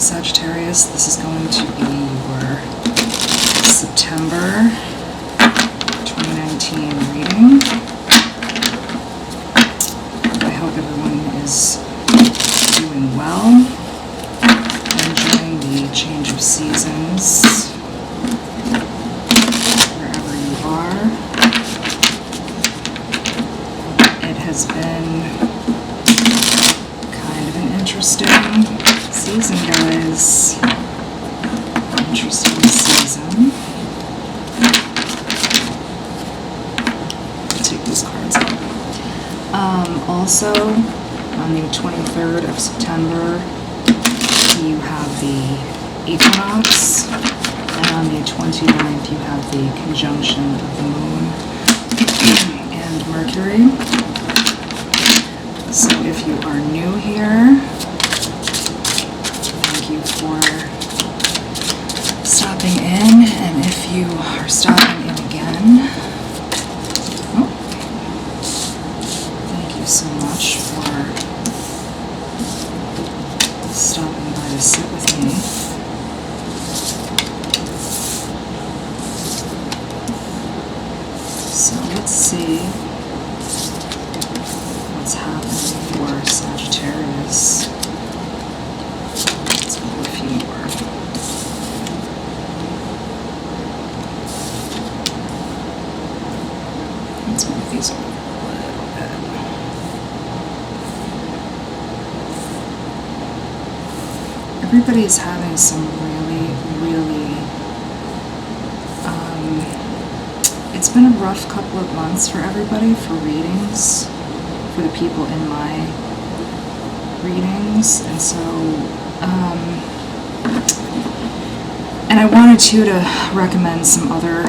Sagittarius. This is going to be your September 2019 reading. I hope everyone is doing well, enjoying the change of seasons wherever you are. It has been kind of an interesting season, guys. Interesting season. Take these cards out. Also, on the 23rd of September, you have the equinox, and on the 29th, you have the conjunction of the moon and Mercury. So if you are new here, thank you for stopping in, and if you are stopping in again, thank you so much for stopping by to sit with me. So let's see what's happening for Sagittarius. Let's pull a few more. Let's move these over a little bit. Everybody's having some really, it's been a rough couple of months for everybody for readings, for the people in my readings, and so, and I wanted to recommend some other,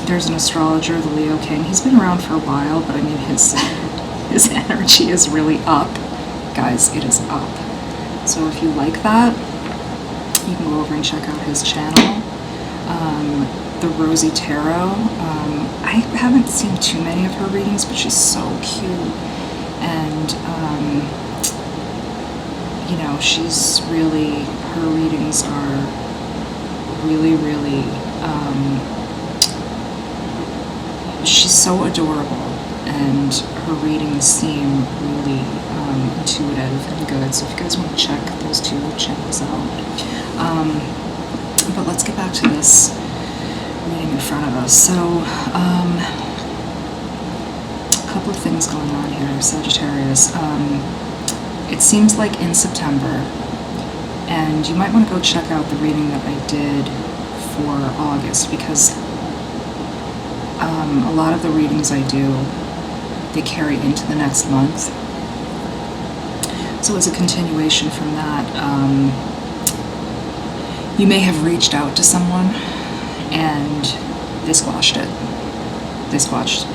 there's an astrologer, the Leo King. He's been around for a while, but I mean, his energy is really up. Guys, it is up. So if you like that, you can go over and check out his channel. The Rosie Tarot. I haven't seen too many of her readings, but she's so cute. And, you know, she's really, her readings are really, she's so adorable. And her readings seem really intuitive and good. So if you guys want to check those two channels out. But let's get back to this reading in front of us. So, a couple of things going on here, Sagittarius. It seems like in September, and you might want to go check out the reading that I did for August, because a lot of the readings I do, they carry into the next month. So as a continuation from that, you may have reached out to someone and they squashed it. They squashed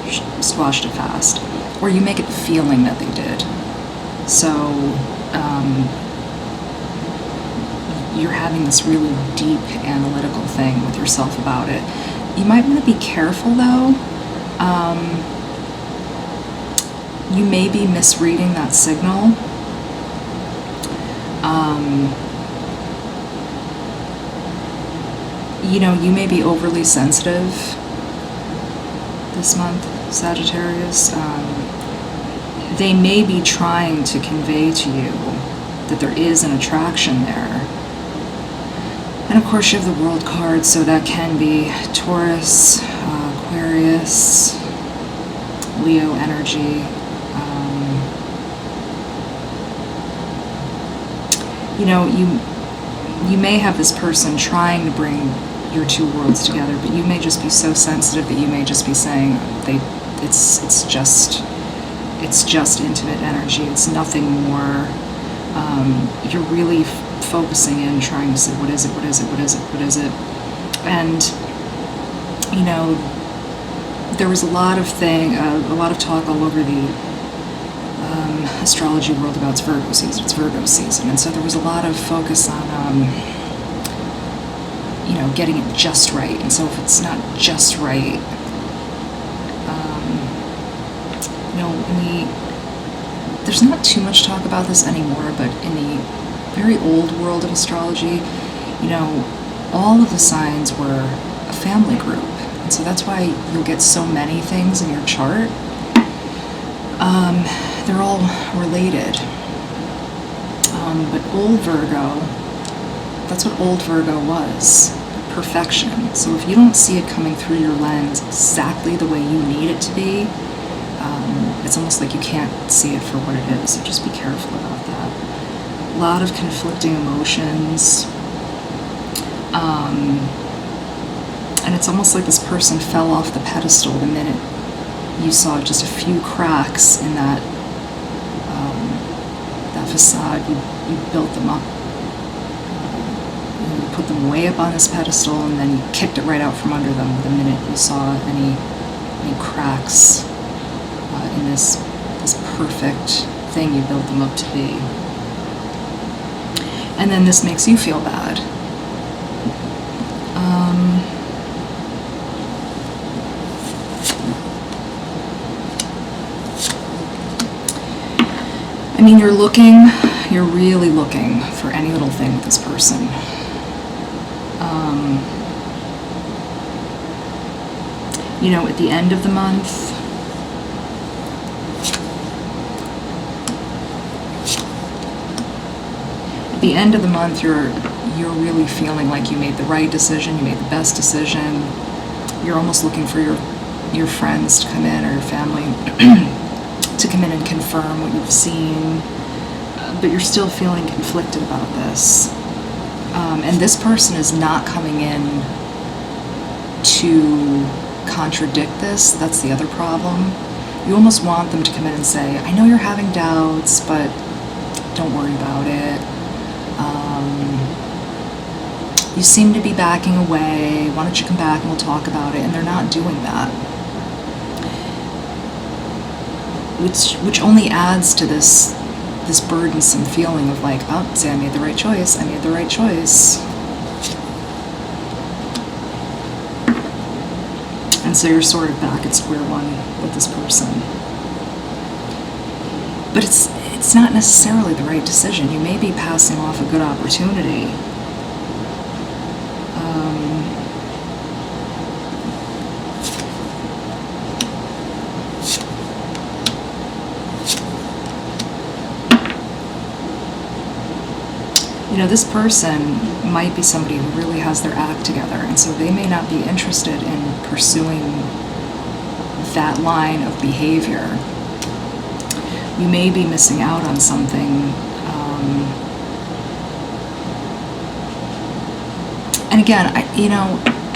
it fast. Or you may get the feeling that they did. So you're having this really deep analytical thing with yourself about it. You might want to be careful though. You may be misreading that signal. You know, you may be overly sensitive this month, Sagittarius. They may be trying to convey to you that there is an attraction there. And of course you have the World card, so that can be Taurus, Aquarius, Leo energy. You know, you may have this person trying to bring your two worlds together, but you may just be so sensitive that you may just be saying it's just intimate energy. It's nothing more. You're really focusing in, trying to say, what is it? And you know, there was a lot of talk all over the astrology world about it's Virgo season. It's Virgo season, and so there was a lot of focus on you know, getting it just right. And so if it's not just right, you know, there's not too much talk about this anymore, but in the very old world of astrology, you know, all of the signs were a family group. And so that's why you'll get so many things in your chart. They're all related. But old Virgo, that's what old Virgo was, perfection. So if you don't see it coming through your lens exactly the way you need it to be, it's almost like you can't see it for what it is, so just be careful about that. A lot of conflicting emotions. And it's almost like this person fell off the pedestal the minute you saw just a few cracks in that that facade. You built them up. You put them way up on this pedestal, and then you kicked it right out from under them the minute you saw any cracks in this perfect thing you built them up to be. And then this makes you feel bad. I mean, you're really looking for any little thing with this person. You know, at the end of the month, you're really feeling like you made the right decision, you made the best decision. You're almost looking for your friends to come in, or your family to come in and confirm what you've seen, but you're still feeling conflicted about this. And this person is not coming in to contradict this. That's the other problem. You almost want them to come in and say, I know you're having doubts, but don't worry about it. You seem to be backing away. Why don't you come back and we'll talk about it? And they're not doing that. Which only adds to this burdensome feeling of like, oh, see, I made the right choice. And so you're sort of back at square one with this person. But it's not necessarily the right decision. You may be passing off a good opportunity. You know, this person might be somebody who really has their act together, and so they may not be interested in pursuing that line of behavior. You may be missing out on something. And again,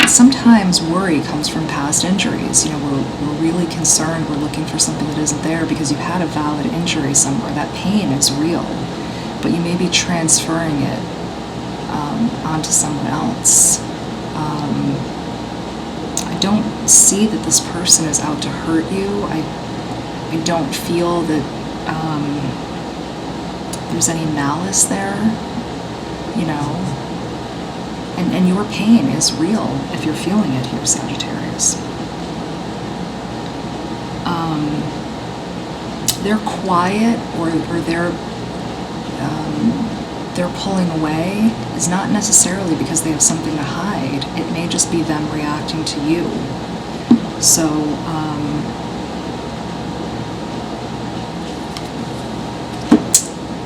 sometimes worry comes from past injuries. You know, we're really concerned, we're looking for something that isn't there because you've had a valid injury somewhere. That pain is real. But you may be transferring it onto someone else. I don't see that this person is out to hurt you. I don't feel that there's any malice there, you know. And your pain is real if you're feeling it here, Sagittarius. They're quiet, or they're pulling away is not necessarily because they have something to hide. It may just be them reacting to you. So,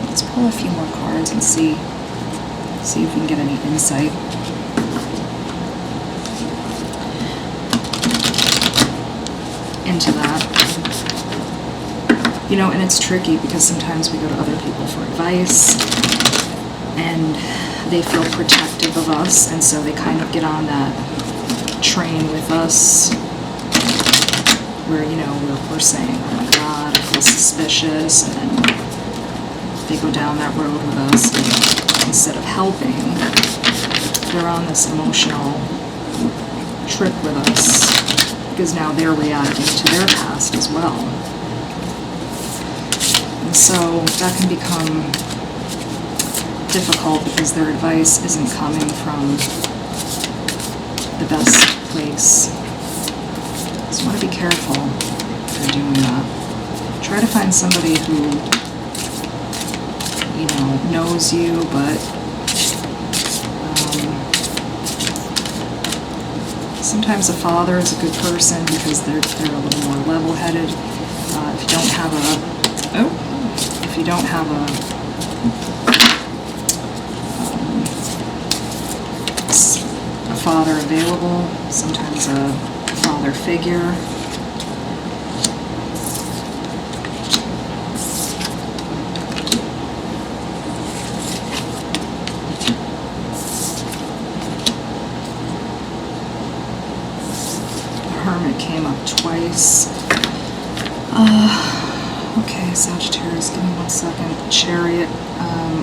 let's pull a few more cards and see if we can get any insight. Into that. You know, and it's tricky because sometimes we go to other people for advice and they feel protective of us, and so they kind of get on that train with us where, you know, we're saying, oh my God, I feel suspicious, and then they go down that road with us, and instead of helping, they're on this emotional trip with us because now they're reacting to their past as well. And so that can become difficult because their advice isn't coming from the best place. So you want to be careful if you're doing that. Try to find somebody who, you know, knows you, but sometimes a father is a good person because they're a little more level-headed. If you don't have a father available, sometimes a father figure. Hermit came up twice. Okay, Sagittarius, give me 1 second. Chariot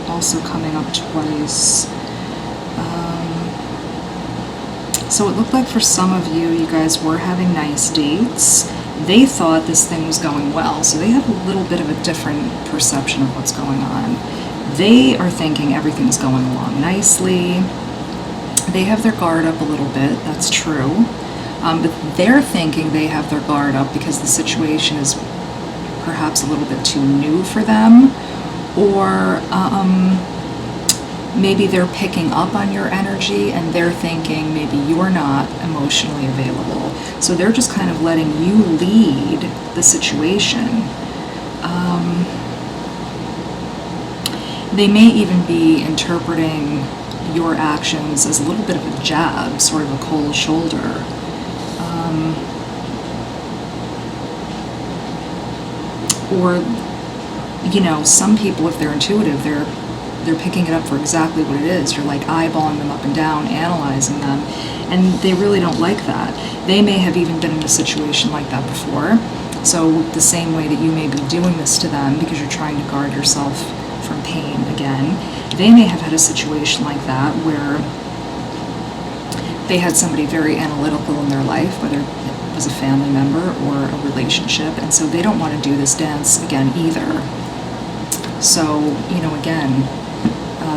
also coming up twice. So it looked like for some of you, you guys were having nice dates. They thought this thing was going well, so they have a little bit of a different perception of what's going on. They are thinking everything's going along nicely. They have their guard up a little bit, that's true. But they're thinking they have their guard up because the situation is perhaps a little bit too new for them, or maybe they're picking up on your energy and they're thinking maybe you're not emotionally available. So they're just kind of letting you lead the situation. They may even be interpreting your actions as a little bit of a jab, sort of a cold shoulder. Or, you know, some people, if they're intuitive, they're picking it up for exactly what it is. You're like eyeballing them up and down, analyzing them, and they really don't like that. They may have even been in a situation like that before. So the same way that you may be doing this to them because you're trying to guard yourself from pain again, they may have had a situation like that where they had somebody very analytical in their life, whether it was a family member or a relationship, and so they don't want to do this dance again either. So, you know, again,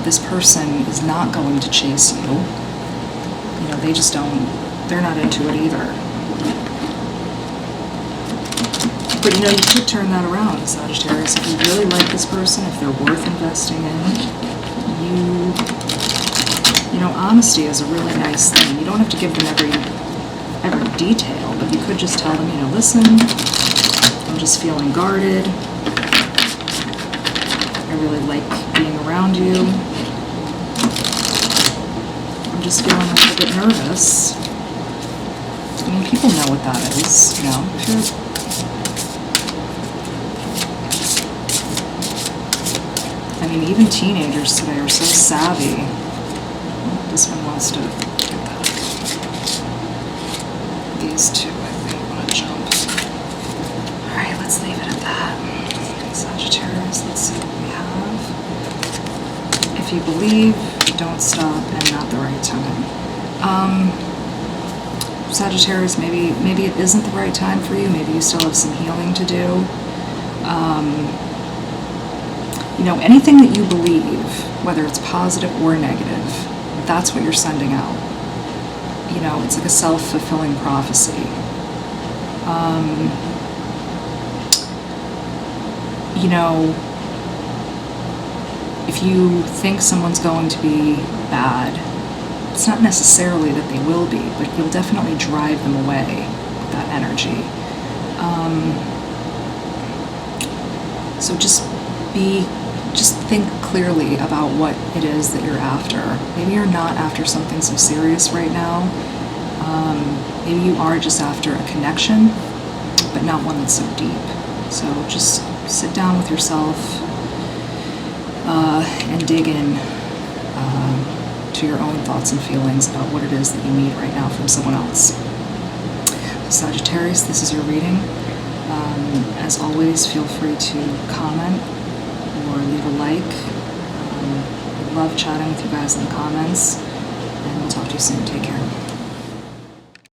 this person is not going to chase you. You know, they just don't, they're not into it either. But you know, you could turn that around, Sagittarius. If you really like this person, if they're worth investing in, you know, honesty is a really nice thing. You don't have to give them every detail, but you could just tell them, you know, listen, I'm just feeling guarded. I really like being around you. I'm just feeling a little bit nervous. I mean, people know what that is, you know. If you're, I mean, even teenagers today are so savvy. This one wants to get that. These two, I think, want to jump. Alright, let's leave it at that. Sagittarius, let's see what we have. If you believe, don't stop, and not the right time. Sagittarius, maybe it isn't the right time for you. Maybe you still have some healing to do. You know, anything that you believe, whether it's positive or negative, that's what you're sending out. You know, it's like a self-fulfilling prophecy. You know, if you think someone's going to be bad, it's not necessarily that they will be, but you'll definitely drive them away with that energy. So just think clearly about what it is that you're after. Maybe you're not after something so serious right now. Maybe you are just after a connection, but not one that's so deep. So just sit down with yourself and dig in to your own thoughts and feelings about what it is that you need right now from someone else. Sagittarius, this is your reading. As always, feel free to comment or leave a like. I love chatting with you guys in the comments, and we'll talk to you soon. Take care.